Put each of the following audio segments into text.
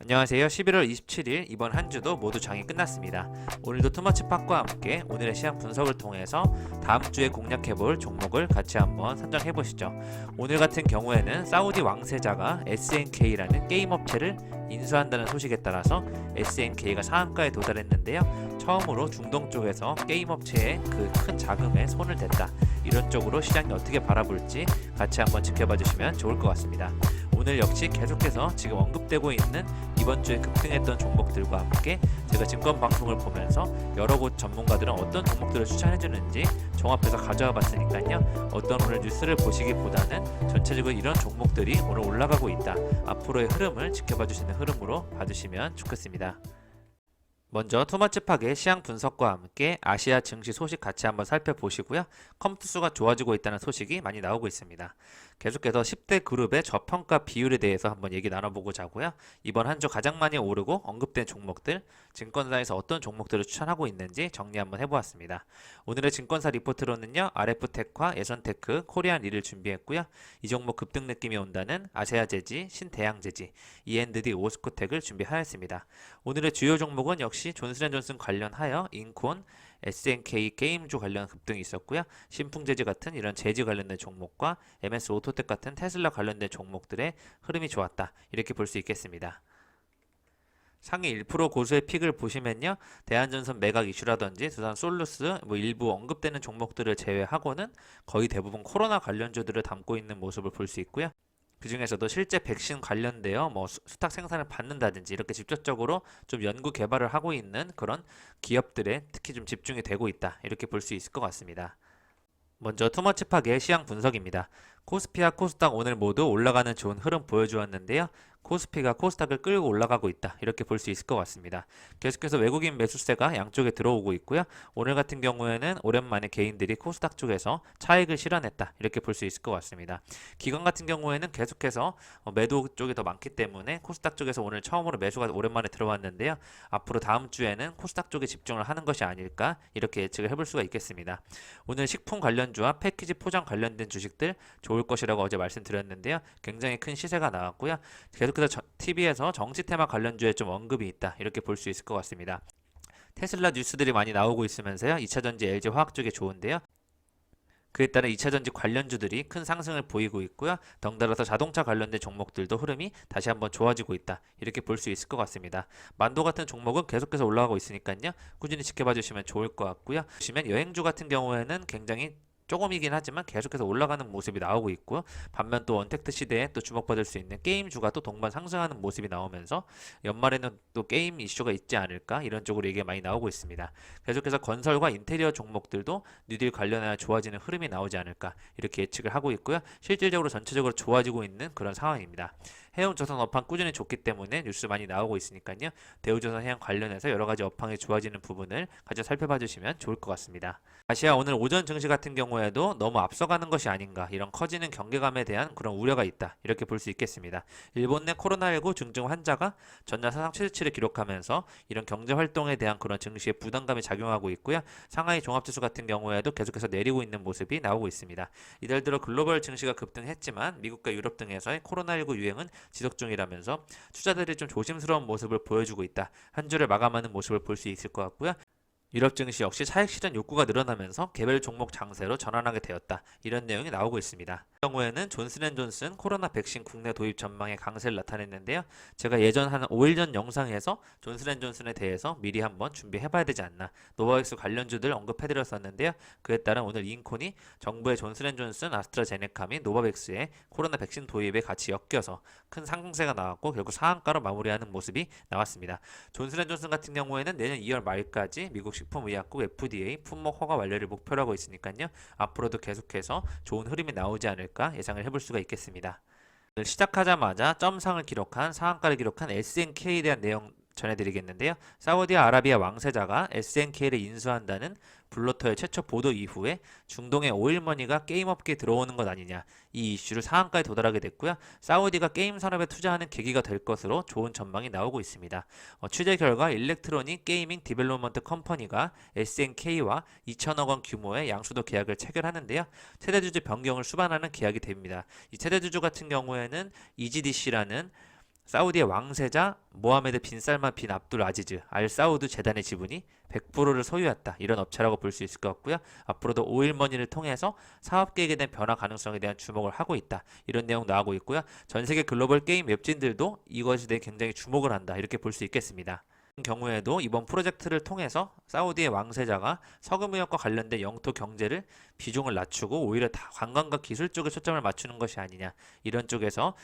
안녕하세요. 11월 27일 이번 한 주도 모두 장이 끝났습니다. 오늘도 투머치팍과 함께 오늘의 시장 분석을 통해서 다음 주에 공략해볼 종목을 같이 한번 선정해보시죠. 오늘 같은 경우에는 사우디 왕세자가 SNK라는 게임 업체를 인수한다는 소식에 따라서 SNK가 상한가에 도달했는데요. 처음으로 중동 쪽에서 게임 업체의 그 큰 자금에 손을 댔다. 이런 쪽으로 시장이 어떻게 바라볼지 같이 한번 지켜봐 주시면 좋을 것 같습니다. 오늘 역시 계속해서 지금 언급되고 있는 이번 주에 급등했던 종목들과 함께 제가 증권 방송을 보면서 여러 곳 전문가들은 어떤 종목들을 추천해 주는지 종합해서 가져와 봤으니까요. 어떤 오늘 뉴스를 보시기보다는 전체적으로 이런 종목들이 오늘 올라가고 있다. 앞으로의 흐름을 지켜봐 주시는 흐름으로 봐주시면 좋겠습니다. 먼저 투머치팍의 시장 분석과 함께 아시아 증시 소식 같이 한번 살펴보시고요. 컴투스가 좋아지고 있다는 소식이 많이 나오고 있습니다. 계속해서 10대 그룹의 저평가 비율에 대해서 한번 얘기 나눠보고 자고요. 이번 한 주 가장 많이 오르고 언급된 종목들, 증권사에서 어떤 종목들을 추천하고 있는지 정리 한번 해보았습니다. 오늘의 증권사 리포트로는요. RF테크와 예선테크, 코리안리를 준비했고요. 이 종목 급등 느낌이 온다는 아세아제지, 신대양제지, E&D 오스코텍을 준비하였습니다. 오늘의 주요 종목은 역시 존슨앤존슨 관련하여 인콘, SNK 게임주 관련 급등이 있었고요. 신풍제지 같은 이런 제지 관련된 종목과 MS 오토텍 같은 테슬라 관련된 종목들의 흐름이 좋았다. 이렇게 볼 수 있겠습니다. 상위 1% 고수의 픽을 보시면요. 대한전선 매각 이슈라든지 두산 솔루스 일부 언급되는 종목들을 제외하고는 거의 대부분 코로나 관련주들을 담고 있는 모습을 볼 수 있고요. 그 중에서도 실제 백신 관련되어 수탁 생산을 받는다든지 이렇게 직접적으로 좀 연구 개발을 하고 있는 그런 기업들에 특히 좀 집중이 되고 있다. 이렇게 볼 수 있을 것 같습니다. 먼저 투머치팍의 시향 분석입니다. 코스피와 코스닥 오늘 모두 올라가는 좋은 흐름 보여주었는데요. 코스피가 코스닥을 끌고 올라가고 있다. 이렇게 볼 수 있을 것 같습니다. 계속해서 외국인 매수세가 양쪽에 들어오고 있고요. 오늘 같은 경우에는 오랜만에 개인들이 코스닥 쪽에서 차익을 실현했다. 이렇게 볼 수 있을 것 같습니다. 기관 같은 경우에는 계속해서 매도 쪽이 더 많기 때문에 코스닥 쪽에서 오늘 처음으로 매수가 오랜만에 들어왔는데요. 앞으로 다음 주에는 코스닥 쪽에 집중을 하는 것이 아닐까 이렇게 예측을 해볼 수가 있겠습니다. 오늘 식품 관련주와 패키지 포장 관련된 주식들 좋을 것이라고 어제 말씀드렸는데요. 굉장히 큰 시세가 나왔고요. 계속해서 TV에서 정치 테마 관련주에 좀 언급이 있다. 이렇게 볼 수 있을 것 같습니다. 테슬라 뉴스들이 많이 나오고 있으면서요. 2차전지 LG화학 쪽에 좋은데요. 그에 따라 2차전지 관련주들이 큰 상승을 보이고 있고요. 덩달아서 자동차 관련된 종목들도 흐름이 다시 한번 좋아지고 있다. 이렇게 볼 수 있을 것 같습니다. 만도 같은 종목은 계속해서 올라가고 있으니까요. 꾸준히 지켜봐 주시면 좋을 것 같고요. 보시면 여행주 같은 경우에는 굉장히 조금이긴 하지만 계속해서 올라가는 모습이 나오고 있고요. 반면 또 언택트 시대에 또 주목받을 수 있는 게임주가 또 동반 상승하는 모습이 나오면서 연말에는 또 게임 이슈가 있지 않을까 이런 쪽으로 얘기가 많이 나오고 있습니다. 계속해서 건설과 인테리어 종목들도 뉴딜 관련하여 좋아지는 흐름이 나오지 않을까 이렇게 예측을 하고 있고요. 실질적으로 전체적으로 좋아지고 있는 그런 상황입니다. 해운조선 업황 꾸준히 좋기 때문에 뉴스 많이 나오고 있으니까요. 대우조선 해양 관련해서 여러 가지 업황이 좋아지는 부분을 같이 살펴봐 주시면 좋을 것 같습니다. 아시아 오늘 오전 증시 같은 경우에도 너무 앞서가는 것이 아닌가 이런 커지는 경계감에 대한 그런 우려가 있다. 이렇게 볼 수 있겠습니다. 일본 내 코로나19 중증 환자가 전날 사상 최저치를 기록하면서 이런 경제 활동에 대한 그런 증시에 부담감이 작용하고 있고요. 상하이 종합지수 같은 경우에도 계속해서 내리고 있는 모습이 나오고 있습니다. 이달 들어 글로벌 증시가 급등했지만 미국과 유럽 등에서의 코로나19 유행은 지속 중이라면서 투자들이 좀 조심스러운 모습을 보여주고 있다. 한 주를 마감하는 모습을 볼 수 있을 것 같고요. 유럽 증시 역시 차익 실현 욕구가 늘어나면서 개별 종목 장세로 전환하게 되었다. 이런 내용이 나오고 있습니다. 이 경우에는 존슨앤존슨 코로나 백신 국내 도입 전망에 강세를 나타냈는데요. 제가 예전 한 5일 전 영상에서 존슨앤존슨에 대해서 미리 한번 준비해봐야 되지 않나. 노바백스 관련주들 언급해드렸었는데요. 그에 따른 오늘 인콘이 정부의 존슨앤존슨, 아스트라제네카 및 노바백스의 코로나 백신 도입에 같이 엮여서 큰 상승세가 나왔고 결국 상한가로 마무리하는 모습이 나왔습니다. 존슨앤존슨 같은 경우에는 내년 2월 말까지 미국 식품의약국 FDA 품목 허가 완료를 목표로 하고 있으니까요. 앞으로도 계속해서 좋은 흐름이 나오지 않을까 예상을 해볼 수가 있겠습니다. 오늘 시작하자마자 점상을 기록한 상한가를 기록한 SNK에 대한 내용 전해드리겠는데요. 사우디아라비아 왕세자가 SNK를 인수한다는 블로터의 최초 보도 이후에 중동의 오일머니가 게임업계에 들어오는 것 아니냐 이 이슈를 상한가에 도달하게 됐고요. 사우디가 게임 산업에 투자하는 계기가 될 것으로 좋은 전망이 나오고 있습니다. 취재 결과 일렉트로닉 게이밍 디벨롭먼트 컴퍼니가 SNK와 2천억 원 규모의 양수도 계약을 체결하는데요. 최대주주 변경을 수반하는 계약이 됩니다. 이 최대주주 같은 경우에는 EGDC라는 사우디의 왕세자 모하메드 빈 살만 빈 압둘 아지즈 알 사우드 재단의 지분이 100%를 소유했다. 이런 업체라고 볼 수 있을 것 같고요. 앞으로도 오일머니를 통해서 사업 계획에 대한 변화 가능성에 대한 주목을 하고 있다. 이런 내용 나오고 있고요. 전 세계 글로벌 게임 웹진들도 이것에 대해 굉장히 주목을 한다. 이렇게 볼 수 있겠습니다. 경우에도 이번 프로젝트를 통해서 사우디의 왕세자가 석유무역과 관련된 영토 경제를 비중을 낮추고 오히려 다 관광과 기술 쪽에 초점을 맞추는 것이 아니냐, 이런 쪽에서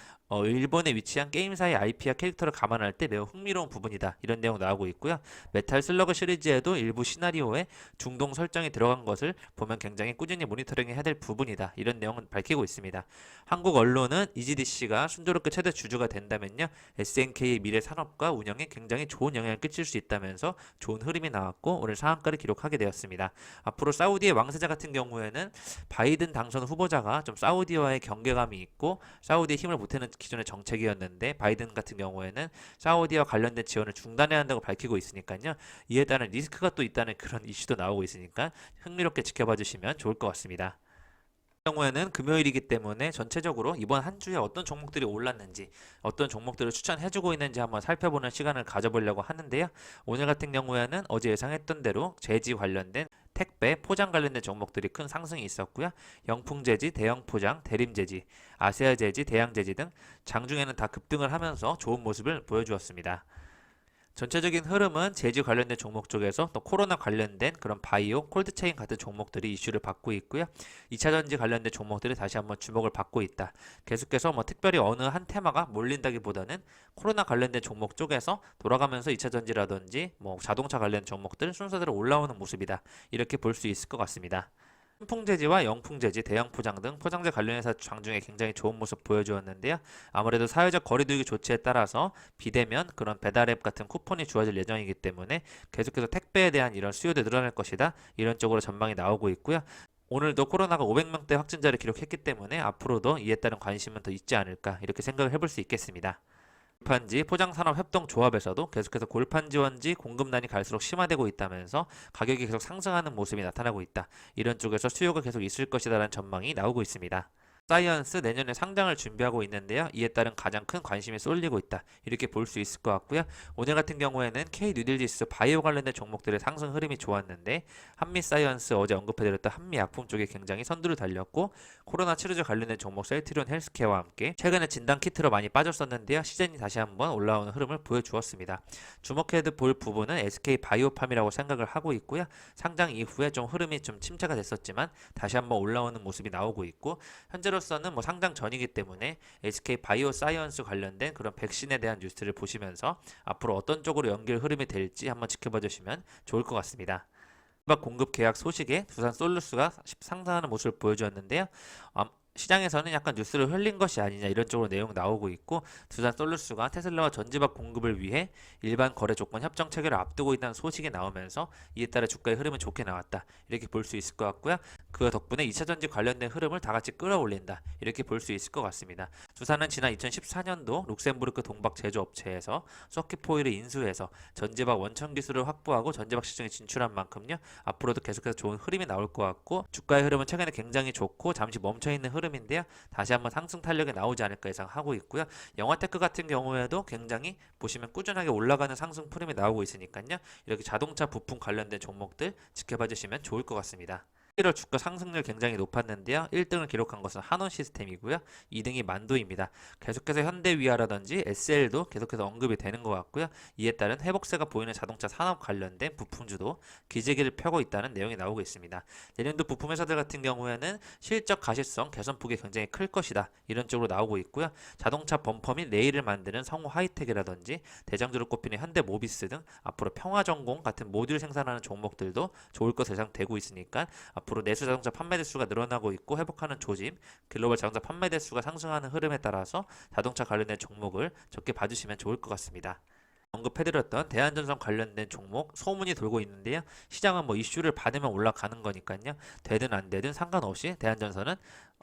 일본에 위치한 게임사의 IP와 캐릭터를 감안할 때 매우 흥미로운 부분이다. 이런 내용 나오고 있고요. 메탈 슬러그 시리즈에도 일부 시나리오에 중동 설정이 들어간 것을 보면 굉장히 꾸준히 모니터링 해야 될 부분이다. 이런 내용은 밝히고 있습니다. 한국 언론은 EGDC가 순조롭게 최대 주주가 된다면요, SNK의 미래 산업과 운영에 굉장히 좋은 영향을 끼칠 수 있다면서 좋은 흐름이 나왔고 오늘 상한가를 기록하게 되었습니다. 앞으로 사우디의 왕세자 같은 경우에는 바이든 당선 후보자가 좀 사우디와의 경계감이 있고 사우디의 힘을 보태는 기존의 정책이었는데, 바이든 같은 경우에는 사우디와 관련된 지원을 중단해야 한다고 밝히고 있으니까요. 이에 따른 리스크가 또 있다는 그런 이슈도 나오고 있으니까 흥미롭게 지켜봐 주시면 좋을 것 같습니다. 경우에는 금요일이기 때문에 전체적으로 이번 한 주에 어떤 종목들이 올랐는지, 어떤 종목들을 추천해주고 있는지 한번 살펴보는 시간을 가져보려고 하는데요. 오늘 같은 경우에는 어제 예상했던 대로 제지 관련된 택배, 포장 관련된 종목들이 큰 상승이 있었고요. 영풍제지, 대형포장, 대림제지, 아세아제지, 대양제지 등 장중에는 다 급등을 하면서 좋은 모습을 보여주었습니다. 전체적인 흐름은 제지 관련된 종목 쪽에서 또 코로나 관련된 그런 바이오, 콜드체인 같은 종목들이 이슈를 받고 있고요. 2차전지 관련된 종목들이 다시 한번 주목을 받고 있다. 계속해서 특별히 어느 한 테마가 몰린다기보다는 코로나 관련된 종목 쪽에서 돌아가면서 2차전지라든지 자동차 관련 종목들 순서대로 올라오는 모습이다. 이렇게 볼 수 있을 것 같습니다. 풍제지와 영풍제지, 대형포장 등 포장재 관련해서 장중에 굉장히 좋은 모습 보여주었는데요. 아무래도 사회적 거리두기 조치에 따라서 비대면 그런 배달앱 같은 쿠폰이 주어질 예정이기 때문에 계속해서 택배에 대한 이런 수요도 늘어날 것이다. 이런 쪽으로 전망이 나오고 있고요. 오늘도 코로나가 500명대 확진자를 기록했기 때문에 앞으로도 이에 따른 관심은 더 있지 않을까, 이렇게 생각을 해볼 수 있겠습니다. 골판지 포장산업협동조합에서도 계속해서 골판지원지 공급난이 갈수록 심화되고 있다면서 가격이 계속 상승하는 모습이 나타나고 있다. 이런 쪽에서 수요가 계속 있을 것이다라는 전망이 나오고 있습니다. 사이언스 내년에 상장을 준비하고 있는데요. 이에 따른 가장 큰 관심이 쏠리고 있다. 이렇게 볼 수 있을 것 같고요. 오늘 같은 경우에는 K-뉴딜지수 바이오 관련된 종목들의 상승 흐름이 좋았는데, 한미사이언스 어제 언급해드렸던 한미약품 쪽에 굉장히 선두를 달렸고, 코로나 치료제 관련된 종목 셀트리온 헬스케어와 함께 최근에 진단키트로 많이 빠졌었는데요. 시즌이 다시 한번 올라오는 흐름을 보여주었습니다. 주목해 볼 부분은 SK바이오팜이라고 생각을 하고 있고요. 상장 이후에 좀 흐름이 좀 침체가 됐었지만 다시 한번 올라오는 모습이 나오고 있고, 현재로서는 상장 전이기 때문에 SK바이오사이언스 관련된 그런 백신에 대한 뉴스를 보시면서 앞으로 어떤 쪽으로 연결 흐름이 될지 한번 지켜봐 주시면 좋을 것 같습니다. 공급 계약 소식에 두산솔루스가 상승하는 모습을 보여주었는데요. 시장에서는 약간 뉴스를 흘린 것이 아니냐, 이런 쪽으로 내용 나오고 있고, 두산솔루스가 테슬라와 전지박 공급을 위해 일반 거래 조건 협정 체결을 앞두고 있다는 소식이 나오면서 이에 따라 주가의 흐름은 좋게 나왔다. 이렇게 볼 수 있을 것 같고요. 그 덕분에 2차전지 관련된 흐름을 다 같이 끌어올린다. 이렇게 볼 수 있을 것 같습니다. 두산은 지난 2014년도 룩셈부르크 동박 제조업체에서 서킷포일을 인수해서 전지박 원천 기술을 확보하고 전지박 시장에 진출한 만큼요, 앞으로도 계속해서 좋은 흐름이 나올 것 같고, 주가의 흐름은 최근에 굉장히 좋고 잠시 멈춰있는 흐름인데요. 다시 한번 상승 탄력이 나오지 않을까 예상하고 있고요. 영화테크 같은 경우에도 굉장히 보시면 꾸준하게 올라가는 상승 흐름이 나오고 있으니까요. 이렇게 자동차 부품 관련된 종목들 지켜봐 주시면 좋을 것 같습니다. 1월 주가 상승률 굉장히 높았는데요. 1등을 기록한 것은 한원시스템이고요. 2등이 만도입니다. 계속해서 현대위아라든지 SL도 계속해서 언급이 되는 것 같고요. 이에 따른 회복세가 보이는 자동차 산업 관련된 부품주도 기재기를 펴고 있다는 내용이 나오고 있습니다. 내년도 부품 회사들 같은 경우에는 실적 가시성 개선폭이 굉장히 클 것이다. 이런 쪽으로 나오고 있고요. 자동차 범퍼 및 레일을 만드는 성우 하이텍이라든지 대장주로 꼽히는 현대모비스 등 앞으로 평화전공 같은 모듈 생산하는 종목들도 좋을 것 예상되고 있으니까 앞으로 내수 자동차 판매 대수가 늘어나고 있고 회복하는 조짐, 글로벌 자동차 판매 대수가 상승하는 흐름에 따라서 자동차 관련된 종목을 적게 봐주시면 좋을 것 같습니다. 언급해드렸던 대한전선 관련된 종목 소문이 돌고 있는데요. 시장은 이슈를 받으면 올라가는 거니까요. 되든 안 되든 상관없이 대한전선은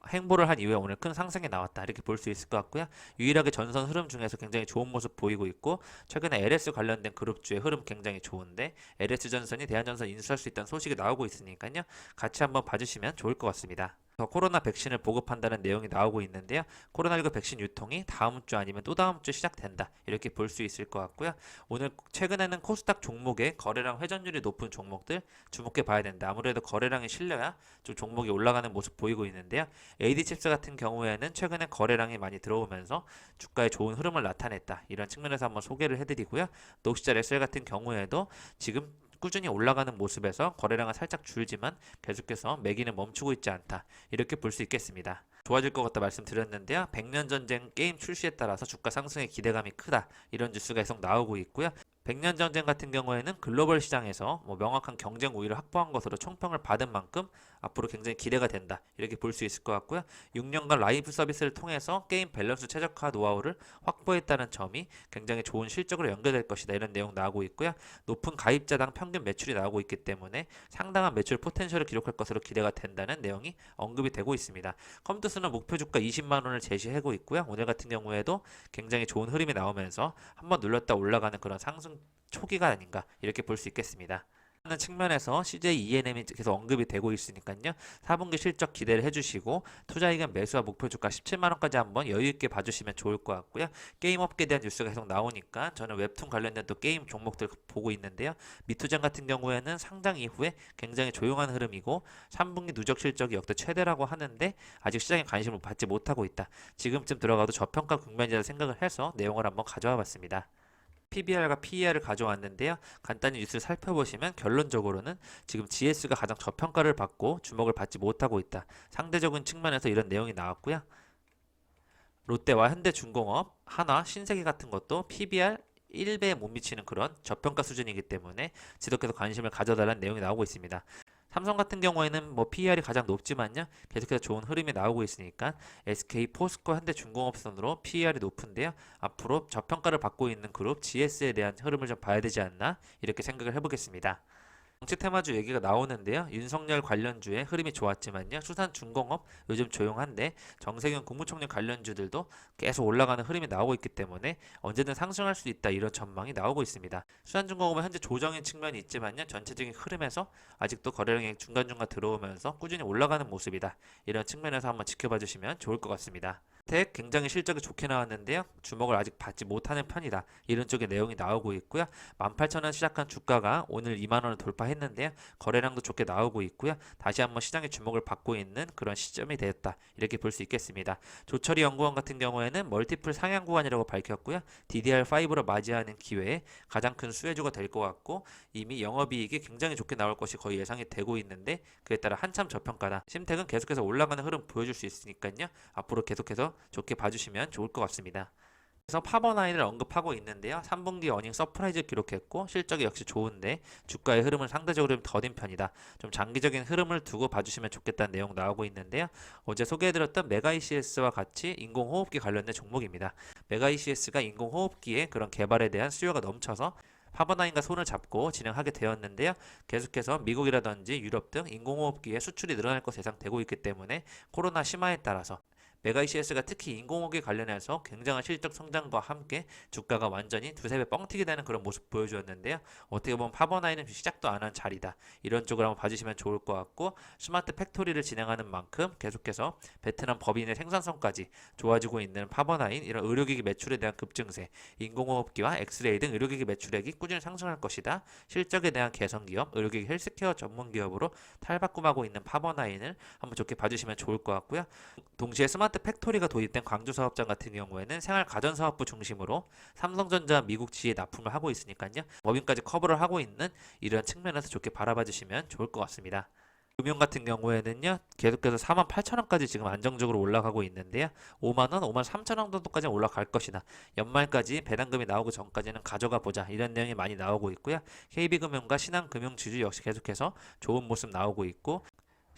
행보를 한 이후에 오늘 큰 상승이 나왔다. 이렇게 볼 수 있을 것 같고요. 유일하게 전선 흐름 중에서 굉장히 좋은 모습 보이고 있고, 최근에 LS 관련된 그룹주의 흐름 굉장히 좋은데 LS전선이 대한전선 인수할 수 있다는 소식이 나오고 있으니까요. 같이 한번 봐주시면 좋을 것 같습니다. 코로나 백신을 보급한다는 내용이 나오고 있는데요. 코로나19 백신 유통이 다음 주 아니면 또 다음 주 시작된다. 이렇게 볼 수 있을 것 같고요. 오늘 최근에는 코스닥 종목의 거래량 회전율이 높은 종목들 주목해 봐야 된다. 아무래도 거래량이 실려야 좀 종목이 올라가는 모습 보이고 있는데요. AD칩스 같은 경우에는 최근에 거래량이 많이 들어오면서 주가에 좋은 흐름을 나타냈다. 이런 측면에서 한번 소개를 해드리고요. 녹시자 SL 같은 경우에도 지금 꾸준히 올라가는 모습에서 거래량은 살짝 줄지만 계속해서 매기는 멈추고 있지 않다. 이렇게 볼 수 있겠습니다. 좋아질 것 같다 말씀드렸는데요. 100년 전쟁 게임 출시에 따라서 주가 상승의 기대감이 크다. 이런 뉴스가 계속 나오고 있고요. 100년 전쟁 같은 경우에는 글로벌 시장에서 명확한 경쟁 우위를 확보한 것으로 총평을 받은 만큼 앞으로 굉장히 기대가 된다. 이렇게 볼 수 있을 것 같고요. 6년간 라이브 서비스를 통해서 게임 밸런스 최적화 노하우를 확보했다는 점이 굉장히 좋은 실적으로 연결될 것이다. 이런 내용 나오고 있고요. 높은 가입자당 평균 매출이 나오고 있기 때문에 상당한 매출 포텐셜을 기록할 것으로 기대가 된다는 내용이 언급이 되고 있습니다. 컴투스는 목표 주가 20만 원을 제시하고 있고요. 오늘 같은 경우에도 굉장히 좋은 흐름이 나오면서 한번 눌렀다 올라가는 그런 상승 초기가 아닌가 이렇게 볼 수 있겠습니다. 하는 측면에서 CJ ENM이 계속 언급이 되고 있으니까요. 4분기 실적 기대를 해주시고 투자이익은 매수와 목표 주가 17만 원까지 한번 여유 있게 봐주시면 좋을 것 같고요. 게임 업계에 대한 뉴스가 계속 나오니까 저는 웹툰 관련된 또 게임 종목들 보고 있는데요. 미투젠 같은 경우에는 상장 이후에 굉장히 조용한 흐름이고 3분기 누적 실적이 역대 최대라고 하는데 아직 시장에 관심을 받지 못하고 있다. 지금쯤 들어가도 저평가 국면이라 생각을 해서 내용을 한번 가져와 봤습니다. PBR과 PER을 가져왔는데요. 간단히 뉴스를 살펴보시면 결론적으로는 지금 GS가 가장 저평가를 받고 주목을 받지 못하고 있다. 상대적인 측면에서 이런 내용이 나왔고요. 롯데와 현대중공업, 한화, 신세계 같은 것도 PBR 1배에 못 미치는 그런 저평가 수준이기 때문에 지속해서 관심을 가져달라는 내용이 나오고 있습니다. 삼성 같은 경우에는 PER이 가장 높지만요. 계속해서 좋은 흐름이 나오고 있으니까 SK, 포스코, 현대중공업 선으로 PER이 높은데요. 앞으로 저평가를 받고 있는 그룹 GS에 대한 흐름을 좀 봐야 되지 않나 이렇게 생각을 해보겠습니다. 정치 테마주 얘기가 나오는데요. 윤석열 관련주의 흐름이 좋았지만요. 수산중공업 요즘 조용한데 정세균 국무총리 관련주들도 계속 올라가는 흐름이 나오고 있기 때문에 언제든 상승할 수 있다 이런 전망이 나오고 있습니다. 수산중공업은 현재 조정인 측면이 있지만요. 전체적인 흐름에서 아직도 거래량이 중간중간 들어오면서 꾸준히 올라가는 모습이다. 이런 측면에서 한번 지켜봐 주시면 좋을 것 같습니다. 택 굉장히 실적이 좋게 나왔는데요. 주목을 아직 받지 못하는 편이다. 이런 쪽의 내용이 나오고 있고요. 18,000원 시작한 주가가 오늘 2만 원을 돌파했는데요. 거래량도 좋게 나오고 있고요. 다시 한번 시장의 주목을 받고 있는 그런 시점이 되었다. 이렇게 볼 수 있겠습니다. 조철이 연구원 같은 경우에는 멀티플 상향 구간이라고 밝혔고요. DDR5로 맞이하는 기회에 가장 큰 수혜주가 될 것 같고 이미 영업이익이 굉장히 좋게 나올 것이 거의 예상이 되고 있는데 그에 따라 한참 저평가다. 심택은 계속해서 올라가는 흐름 보여줄 수 있으니까요. 앞으로 계속해서 좋게 봐주시면 좋을 것 같습니다. 그래서 파버나인을 언급하고 있는데요. 3분기 어닝 서프라이즈 기록했고 실적이 역시 좋은데 주가의 흐름은 상대적으로 좀 더딘 편이다. 좀 장기적인 흐름을 두고 봐주시면 좋겠다는 내용 나오고 있는데요. 어제 소개해드렸던 메가-ECS와 같이 인공호흡기 관련된 종목입니다. 메가-ECS가 인공호흡기의 그런 개발에 대한 수요가 넘쳐서 파버나인과 손을 잡고 진행하게 되었는데요. 계속해서 미국이라든지 유럽 등 인공호흡기의 수출이 늘어날 것으로 예상되고 있기 때문에 코로나 심화에 따라서 메가-ECS가 특히 인공호흡기 관련해서 굉장한 실적 성장과 함께 주가가 완전히 두세 배 뻥튀기 되는 그런 모습 보여주었는데요. 어떻게 보면 파버나인은 시작도 안 한 자리다. 이런 쪽으로 한번 봐주시면 좋을 것 같고 스마트 팩토리를 진행하는 만큼 계속해서 베트남 법인의 생산성까지 좋아지고 있는 파버나인 이런 의료기기 매출에 대한 급증세, 인공호흡기와 엑스레이 등 의료기기 매출액이 꾸준히 상승할 것이다. 실적에 대한 개선기업, 의료기기 헬스케어 전문기업으로 탈바꿈하고 있는 파버나인을 한번 좋게 봐주시면 좋을 것 같고요. 동시에 스마트 팩토리가 도입된 광주 사업장 같은 경우에는 생활 가전 사업부 중심으로 삼성전자 미국 지에 납품을 하고 있으니까요. 법인까지 커버를 하고 있는 이런 측면에서 좋게 바라봐 주시면 좋을 것 같습니다. 금융 같은 경우에는요. 계속해서 48,000원까지 지금 안정적으로 올라가고 있는데요. 5만원, 53,000원 정도까지 올라갈 것이다. 연말까지 배당금이 나오기 전까지는 가져가 보자. 이런 내용이 많이 나오고 있고요. KB금융과 신한금융지주 역시 계속해서 좋은 모습 나오고 있고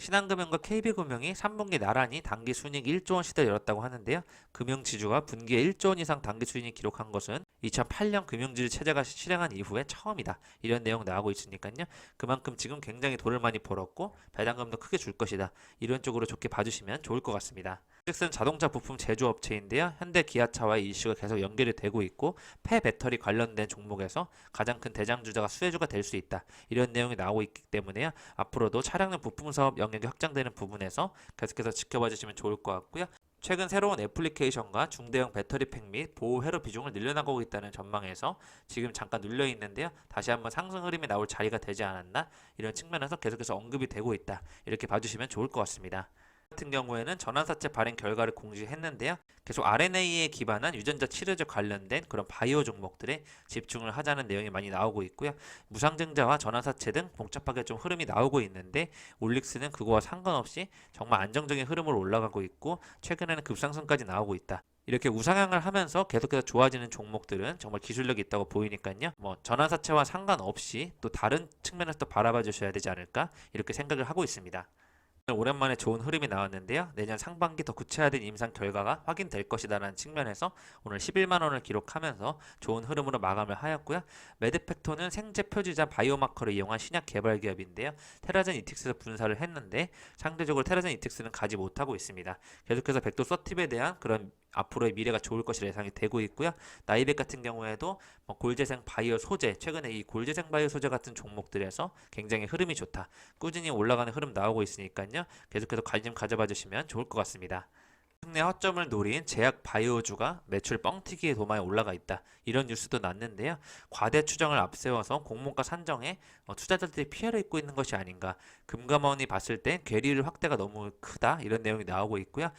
신한금융과 KB금융이 3분기 나란히 단기 순이익 1조 원 시대를 열었다고 하는데요. 금융지주가 분기에 1조 원 이상 단기 순이익 기록한 것은 2008년 금융지주 체제가 실행한 이후에 처음이다. 이런 내용 나오고 있으니까요. 그만큼 지금 굉장히 돈을 많이 벌었고 배당금도 크게 줄 것이다. 이런 쪽으로 좋게 봐주시면 좋을 것 같습니다. 넥슨 자동차 부품 제조업체인데요. 현대 기아차와의 이슈가 계속 연결이 되고 있고 폐배터리 관련된 종목에서 가장 큰 대장주자가 수혜주가 될 수 있다. 이런 내용이 나오고 있기 때문에요. 앞으로도 차량용 부품 사업 영역이 확장되는 부분에서 계속해서 지켜봐 주시면 좋을 것 같고요. 최근 새로운 애플리케이션과 중대형 배터리팩 및 보호 회로 비중을 늘려나가고 있다는 전망에서 지금 잠깐 눌려 있는데요. 다시 한번 상승 흐름이 나올 자리가 되지 않았나? 이런 측면에서 계속해서 언급이 되고 있다. 이렇게 봐주시면 좋을 것 같습니다. 같은 경우에는 전환사채 발행 결과를 공지했는데요. 계속 RNA에 기반한 유전자 치료제 관련된 그런 바이오 종목들에 집중을 하자는 내용이 많이 나오고 있고요. 무상증자와 전환사채 등 복잡하게 좀 흐름이 나오고 있는데 올릭스는 그거와 상관없이 정말 안정적인 흐름으로 올라가고 있고 최근에는 급상승까지 나오고 있다. 이렇게 우상향을 하면서 계속해서 좋아지는 종목들은 정말 기술력이 있다고 보이니까요. 전환사채와 상관없이 또 다른 측면에서 또 바라봐 주셔야 되지 않을까 이렇게 생각을 하고 있습니다. 오랜만에 좋은 흐름이 나왔는데요. 내년 상반기 더 구체화된 임상 결과가 확인될 것이다라는 측면에서 오늘 11만 원을 기록하면서 좋은 흐름으로 마감을 하였고요. 매드팩토는 생체 표지자 바이오마커를 이용한 신약 개발 기업인데요. 테라젠 이틱스에서 분사를 했는데 상대적으로 테라젠 이틱스는 가지 못하고 있습니다. 계속해서 백도 서팁에 대한 그런 앞으로의 미래가 좋을 것이라 예상이 되고 있고요. 나이백 같은 경우에도 골재생 바이오 소재, 최근에 이 골재생 바이오 소재 같은 종목들에서 굉장히 흐름이 좋다. 꾸준히 올라가는 흐름 나오고 있으니까요. 계속해서 관심 가져봐 주시면 좋을 것 같습니다. 국내 허점을 노린 제약 바이오주가 매출 뻥튀기에 도마에 올라가 있다. 이런 뉴스도 났는데요. 과대 추정을 앞세워서 공모가 산정에 투자자들이 피해를 입고 있는 것이 아닌가. 금감원이 봤을 땐 괴리율 확대가 너무 크다. 이런 내용이 나오고 있고요.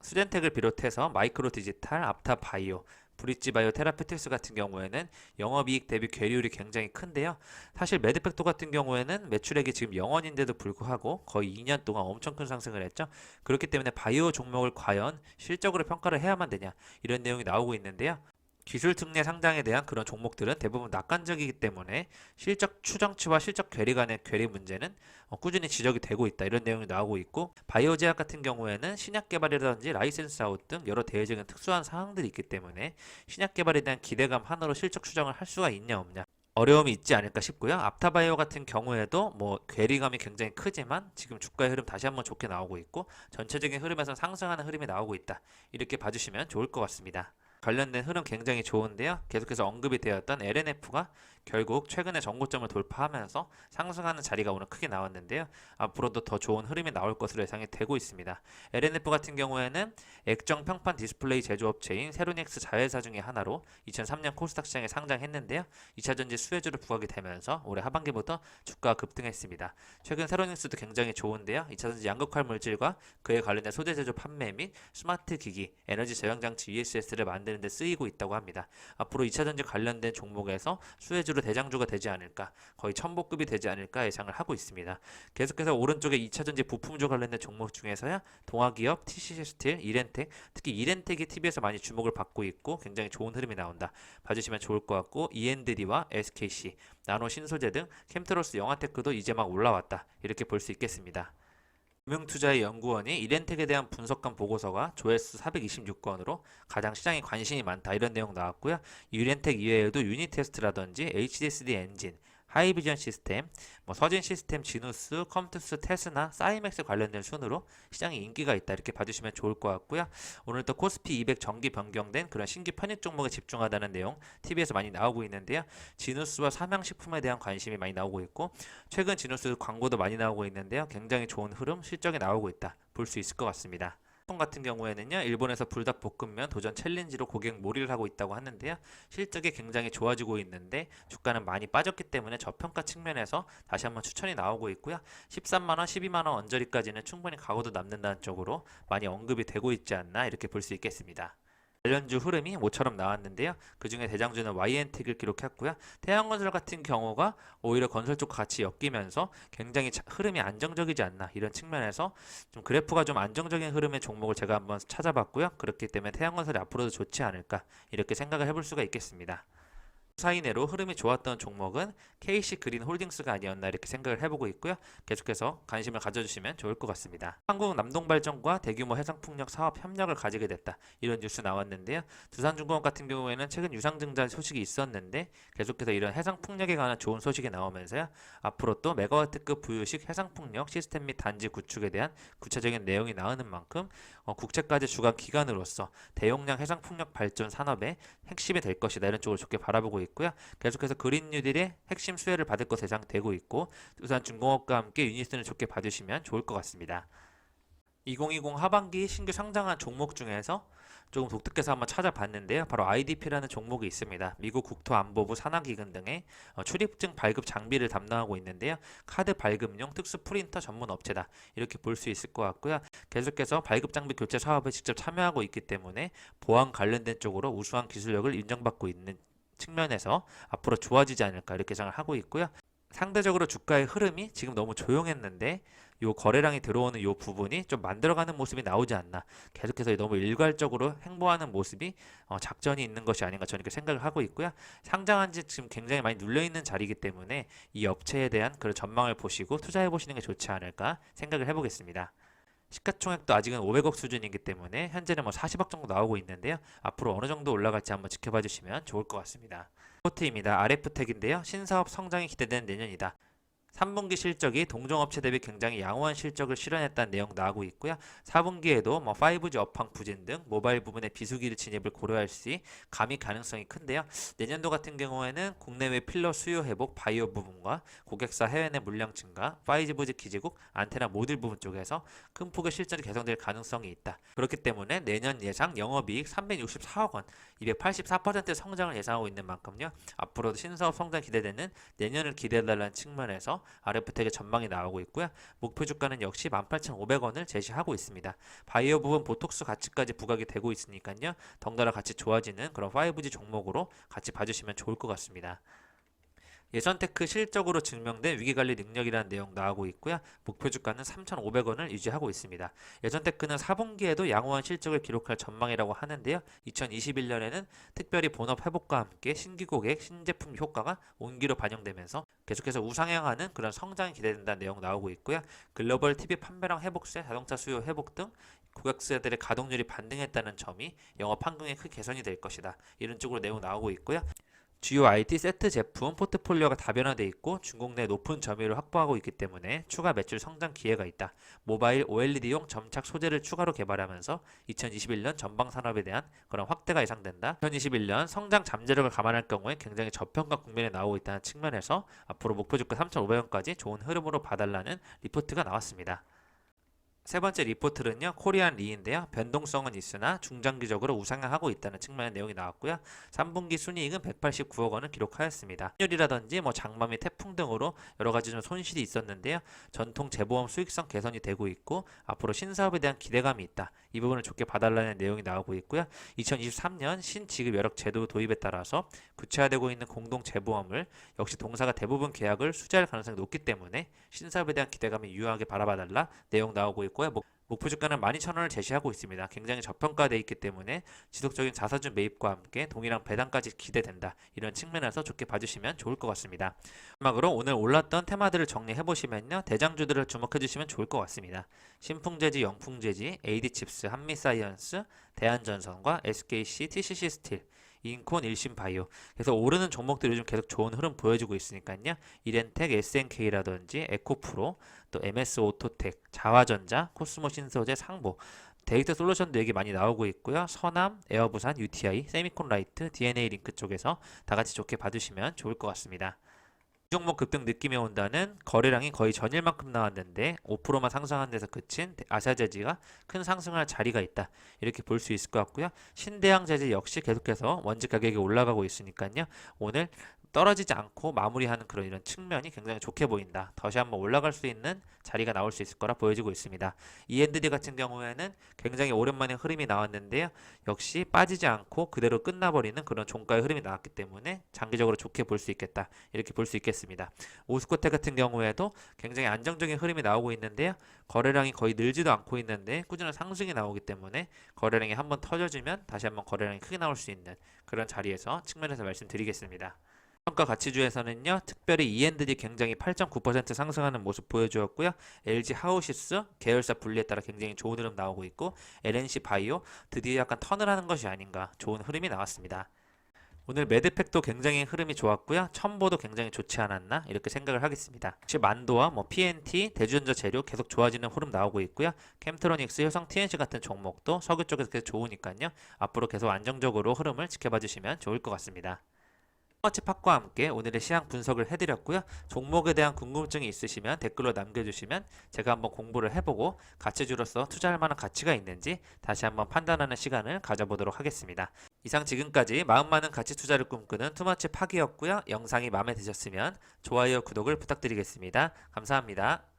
수젠텍을 비롯해서 마이크로 디지털, 앞타 바이오, 브릿지 바이오 테라피틱스 같은 경우에는 영업이익 대비 괴리율이 굉장히 큰데요. 사실 매드팩토 같은 경우에는 매출액이 지금 0원인데도 불구하고 거의 2년 동안 엄청 큰 상승을 했죠. 그렇기 때문에 바이오 종목을 과연 실적으로 평가를 해야만 되냐 이런 내용이 나오고 있는데요. 기술 특례 상장에 대한 그런 종목들은 대부분 낙관적이기 때문에 실적 추정치와 실적 괴리 간의 괴리 문제는 꾸준히 지적이 되고 있다. 이런 내용이 나오고 있고 바이오 제약 같은 경우에는 신약 개발이라든지 라이센스 아웃 등 여러 대외적인 특수한 사항들이 있기 때문에 신약 개발에 대한 기대감 하나로 실적 추정을 할 수가 있냐 없냐 어려움이 있지 않을까 싶고요. 앞타바이오 같은 경우에도 괴리감이 굉장히 크지만 지금 주가의 흐름 다시 한번 좋게 나오고 있고 전체적인 흐름에서 상승하는 흐름이 나오고 있다. 이렇게 봐주시면 좋을 것 같습니다. 관련된 흐름 굉장히 좋은데요. 계속해서 언급이 되었던 LNF가 결국 최근에 전고점을 돌파하면서 상승하는 자리가 오늘 크게 나왔는데요. 앞으로도 더 좋은 흐름이 나올 것으로 예상이 되고 있습니다. LNF 같은 경우에는 액정 평판 디스플레이 제조업체인 세로닉스 자회사 중에 하나로 2003년 코스닥 시장에 상장했는데요. 2차전지 수혜주를 부각이 되면서 올해 하반기부터 주가가 급등했습니다. 최근 세로닉스도 굉장히 좋은데요. 2차전지 양극화 물질과 그에 관련된 소재 제조 판매 및 스마트 기기, 에너지 저장 장치 ESS를 만드는 데 쓰이고 있다고 합니다. 앞으로 2차전지 관련된 종목에서 수혜주로 대장주가 되지 않을까, 거의 첨보급이 되지 않을까 예상을 하고 있습니다. 계속해서 오른쪽에 2차전지 부품주 관련된 종목 중에서야 동아기업, TC스틸, 이렌텍, 특히 이렌텍이 TV에서 많이 주목을 받고 있고 굉장히 좋은 흐름이 나온다. 봐주시면 좋을 것 같고 E&D와 SKC, 나노 신소재 등 캠트로스 영화테크도 이제 막 올라왔다. 이렇게 볼 수 있겠습니다. 금융투자의 연구원이 이렌텍에 대한 분석한 보고서가 조회수 426건으로 가장 시장에 관심이 많다 이런 내용 나왔고요. 이렌텍 이외에도 유니테스트라든지 HDSD 엔진, 하이비전 시스템, 서진 시스템, 지누스, 컴투스, 테스나, 사이맥스 관련된 순으로 시장에 인기가 있다 이렇게 봐주시면 좋을 것 같고요. 오늘 또 코스피 200 정기 변경된 그런 신규 편입 종목에 집중하다는 내용 TV에서 많이 나오고 있는데요. 지누스와 삼양식품에 대한 관심이 많이 나오고 있고 최근 지누스 광고도 많이 나오고 있는데요. 굉장히 좋은 흐름, 실적이 나오고 있다 볼 수 있을 것 같습니다. 같은 경우에는요, 일본에서 불닭볶음면 도전 챌린지로 고객 몰이를 하고 있다고 하는데요. 실적이 굉장히 좋아지고 있는데 주가는 많이 빠졌기 때문에 저평가 측면에서 다시 한번 추천이 나오고 있고요. 13만원, 12만원 언저리까지는 충분히 각오도 남는다는 쪽으로 많이 언급이 되고 있지 않나 이렇게 볼 수 있겠습니다. 관련주 흐름이 모처럼 나왔는데요. 그 중에 대장주는 YN텍을 기록했고요. 태양건설 같은 경우가 오히려 건설 쪽과 같이 엮이면서 굉장히 흐름이 안정적이지 않나 이런 측면에서 좀 그래프가 좀 안정적인 흐름의 종목을 제가 한번 찾아봤고요. 그렇기 때문에 태양건설이 앞으로도 좋지 않을까 이렇게 생각을 해볼 수가 있겠습니다. 사이내로 흐름이 좋았던 종목은 KC 그린 홀딩스가 아니었나 이렇게 생각을 해보고 있고요. 계속해서 관심을 가져주시면 좋을 것 같습니다. 한국 남동발전과 대규모 해상풍력 사업 협력을 가지게 됐다. 이런 뉴스 나왔는데요. 두산중공업 같은 경우에는 최근 유상증자 소식이 있었는데 계속해서 이런 해상풍력에 관한 좋은 소식이 나오면서요. 앞으로 또 메가와트급 부유식 해상풍력 시스템 및 단지 구축에 대한 구체적인 내용이 나오는 만큼 국채까지 주간 기관으로서 대용량 해상풍력 발전 산업의 핵심이 될 것이다. 이런 쪽으로 좋게 바라보고 있고요. 계속해서 그린 뉴딜의 핵심 수혜를 받을 것 예상되고 있고 두산중공업과 함께 유니슨을 좋게 봐주시면 좋을 것 같습니다. 2020 하반기 신규 상장한 종목 중에서 조금 독특해서 한번 찾아봤는데요. 바로 IDP라는 종목이 있습니다. 미국 국토안보부 산하기금 등의 출입증 발급 장비를 담당하고 있는데요. 카드 발급용 특수 프린터 전문 업체다. 이렇게 볼 수 있을 것 같고요. 계속해서 발급 장비 교체 사업에 직접 참여하고 있기 때문에 보안 관련된 쪽으로 우수한 기술력을 인정받고 있는 측면에서 앞으로 좋아지지 않을까 이렇게 생각을 하고 있고요. 상대적으로 주가의 흐름이 지금 너무 조용했는데 요 거래량이 들어오는 요 부분이 좀 만들어가는 모습이 나오지 않나, 계속해서 너무 일괄적으로 행보하는 모습이 작전이 있는 것이 아닌가 저는 이렇게 생각을 하고 있고요. 상장한 지 지금 굉장히 많이 눌려있는 자리이기 때문에 이 업체에 대한 그런 전망을 보시고 투자해 보시는 게 좋지 않을까 생각을 해보겠습니다. 시가총액도 아직은 500억 수준이기 때문에 현재는 40억 정도 나오고 있는데요. 앞으로 어느 정도 올라갈지 한번 지켜봐 주시면 좋을 것 같습니다. 포트입니다. RF텍인데요. 신사업 성장이 기대되는 내년이다. 3분기 실적이 동종업체 대비 굉장히 양호한 실적을 실현했다는 내용 나오고 있고요. 4분기에도 5G 업황 부진 등 모바일 부분의 비수기 진입을 고려할 시 감히 가능성이 큰데요. 내년도 같은 경우에는 국내외 필러 수요 회복, 바이오 부분과 고객사 해외 내 물량 증가, 5G 기지국, 안테나 모듈 부분 쪽에서 큰 폭의 실적이 개선될 가능성이 있다. 그렇기 때문에 내년 예상 영업이익 364억 원, 284% 성장을 예상하고 있는 만큼요. 앞으로도 신사업 성장 기대되는 내년을 기대해달라는 측면에서 RF텍의 전망이 나오고 있고요. 목표 주가는 역시 18,500원을 제시하고 있습니다. 바이오 부분 보톡스 가치까지 부각이 되고 있으니까요. 덩달아 같이 좋아지는 그런 5G 종목으로 같이 봐주시면 좋을 것 같습니다. 예선테크 실적으로 증명된 위기관리 능력이라는 내용 나오고 있고요. 목표 주가는 3,500원을 유지하고 있습니다. 예선테크는 4분기에도 양호한 실적을 기록할 전망이라고 하는데요. 2021년에는 특별히 본업 회복과 함께 신규 고객, 신제품 효과가 온기로 반영되면서 계속해서 우상향하는 그런 성장이 기대된다는 내용 나오고 있고요. 글로벌 TV 판매량 회복세, 자동차 수요 회복 등 고객사들의 가동률이 반등했다는 점이 영업 환경에 큰 개선이 될 것이다. 이런 쪽으로 내용 나오고 있고요. 주요 IT 세트 제품 포트폴리오가 다변화되어 있고 중국 내 높은 점유율을 확보하고 있기 때문에 추가 매출 성장 기회가 있다. 모바일 OLED용 점착 소재를 추가로 개발하면서 2021년 전방 산업에 대한 그런 확대가 예상된다. 2021년 성장 잠재력을 감안할 경우에 굉장히 저평가 국면에 나오고 있다는 측면에서 앞으로 목표 주가 3,500원까지 좋은 흐름으로 봐달라는 리포트가 나왔습니다. 세 번째 리포트는요, 코리안 리인데요. 변동성은 있으나 중장기적으로 우상향하고 있다는 측면의 내용이 나왔고요. 3분기 순이익은 189억 원을 기록하였습니다. 환율이라든지 장마 및 태풍 등으로 여러 가지 좀 손실이 있었는데요. 전통 재보험 수익성 개선이 되고 있고 앞으로 신사업에 대한 기대감이 있다. 이 부분을 좋게 봐달라는 내용이 나오고 있고요. 2023년 신지급 여력 제도 도입에 따라서 구체화되고 있는 공동 재보험을 역시 동사가 대부분 계약을 수주할 가능성이 높기 때문에 신사업에 대한 기대감이 유효하게 바라봐달라 내용 나오고 있고요. 목표 주가는 12,000원을 제시하고 있습니다. 굉장히 저평가되어 있기 때문에 지속적인 자사주 매입과 함께 동일한 배당까지 기대된다. 이런 측면에서 좋게 봐주시면 좋을 것 같습니다. 마지막으로 오늘 올랐던 테마들을 정리해보시면요. 대장주들을 주목해주시면 좋을 것 같습니다. 신풍재지, 영풍재지, AD칩스, 한미사이언스, 대한전선과 SKC, TCC 스틸, 인콘, 일신바이오. 그래서 오르는 종목들이 요즘 계속 좋은 흐름 보여주고 있으니까요. 이렌텍, SNK라든지 에코프로, 또 MS오토텍, 자화전자, 코스모 신소재, 상보, 데이터 솔루션도 얘기 많이 나오고 있고요. 서남, 에어부산, UTI, 세미콘라이트, DNA 링크 쪽에서 다 같이 좋게 봐주시면 좋을 것 같습니다. 이 종목 급등 느낌이 온다는 거래량이 거의 전일만큼 나왔는데 5%만 상승한 데서 그친 아시아재지가 큰 상승할 자리가 있다. 이렇게 볼 수 있을 것 같고요. 신대양재지 역시 계속해서 원재 가격이 올라가고 있으니까요. 오늘 떨어지지 않고 마무리하는 그런 이런 측면이 굉장히 좋게 보인다. 다시 한번 올라갈 수 있는 자리가 나올 수 있을 거라 보여지고 있습니다. END 같은 경우에는 굉장히 오랜만에 흐름이 나왔는데요. 역시 빠지지 않고 그대로 끝나버리는 그런 종가의 흐름이 나왔기 때문에 장기적으로 좋게 볼 수 있겠다. 이렇게 볼 수 있겠습니다. 오스코텍 같은 경우에도 굉장히 안정적인 흐름이 나오고 있는데요. 거래량이 거의 늘지도 않고 있는데 꾸준한 상승이 나오기 때문에 거래량이 한번 터져주면 다시 한번 거래량이 크게 나올 수 있는 그런 자리에서 측면에서 말씀드리겠습니다. 평가 가치주에서는요, 특별히 E&D 굉장히 8.9% 상승하는 모습 보여주었고요. LG 하우시스 계열사 분리에 따라 굉장히 좋은 흐름 나오고 있고, LNC 바이오 드디어 약간 턴을 하는 것이 아닌가 좋은 흐름이 나왔습니다. 오늘 매드팩도 굉장히 흐름이 좋았고요. 첨보도 굉장히 좋지 않았나 이렇게 생각을 하겠습니다. 역시 만도와 PNT, 대주전자 재료 계속 좋아지는 흐름 나오고 있고요. 캠트로닉스, 효성 TNC 같은 종목도 석유 쪽에서 계속 좋으니까요. 앞으로 계속 안정적으로 흐름을 지켜봐 주시면 좋을 것 같습니다. 터마치 팟과 함께 오늘의 시황 분석을 해드렸고요. 종목에 대한 궁금증이 있으시면 댓글로 남겨주시면 제가 한번 공부를 해보고 가치주로서 투자할 만한 가치가 있는지 다시 한번 판단하는 시간을 가져보도록 하겠습니다. 이상 지금까지 마음 많은 가치 투자를 꿈꾸는 투마치 팟이었고요. 영상이 마음에 드셨으면 좋아요, 구독을 부탁드리겠습니다. 감사합니다.